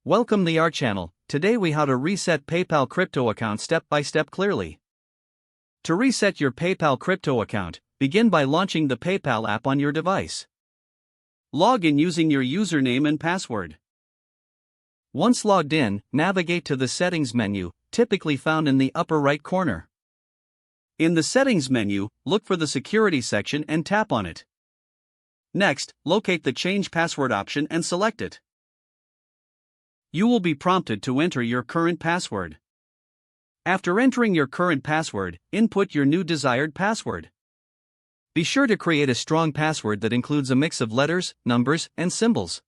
Welcome to our channel. Today we how to reset PayPal crypto account step by step clearly. To reset your PayPal crypto account, begin by launching the PayPal app on your device. Log in using your username and password. Once logged in, navigate to the settings menu, typically found in the upper right corner. In the settings menu, look for the security section and tap on it. Next, locate the change password option and select it. You will be prompted to enter your current password. After entering your current password, input your new desired password. Be sure to create a strong password that includes a mix of letters, numbers, and symbols.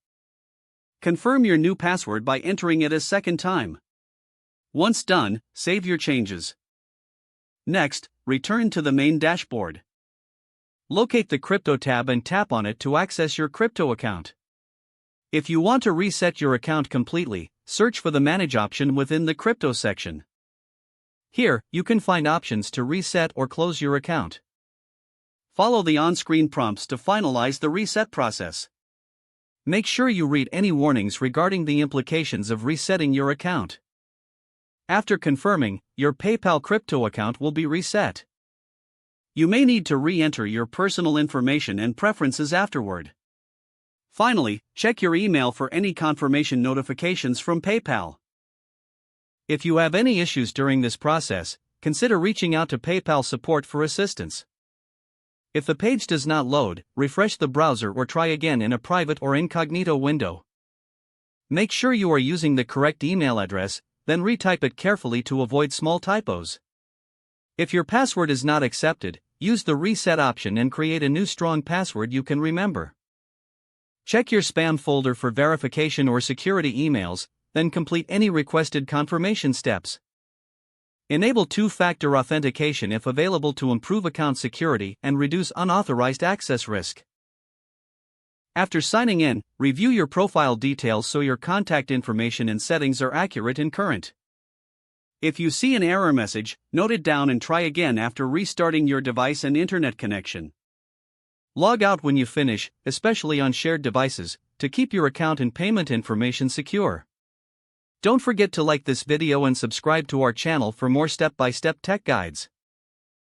Confirm your new password by entering it a second time. Once done, save your changes. Next, return to the main dashboard. Locate the Crypto tab and tap on it to access your crypto account. If you want to reset your account completely, search for the Manage option within the Crypto section. Here, you can find options to reset or close your account. Follow the on-screen prompts to finalize the reset process. Make sure you read any warnings regarding the implications of resetting your account. After confirming, your PayPal crypto account will be reset. You may need to re-enter your personal information and preferences afterward. Finally, check your email for any confirmation notifications from PayPal. If you have any issues during this process, consider reaching out to PayPal support for assistance. If the page does not load, refresh the browser or try again in a private or incognito window. Make sure you are using the correct email address, then retype it carefully to avoid small typos. If your password is not accepted, use the reset option and create a new strong password you can remember. Check your spam folder for verification or security emails, then complete any requested confirmation steps. Enable two-factor authentication if available to improve account security and reduce unauthorized access risk. After signing in, review your profile details so your contact information and settings are accurate and current. If you see an error message, note it down and try again after restarting your device and internet connection. Log out when you finish, especially on shared devices, to keep your account and payment information secure. Don't forget to like this video and subscribe to our channel for more step-by-step tech guides.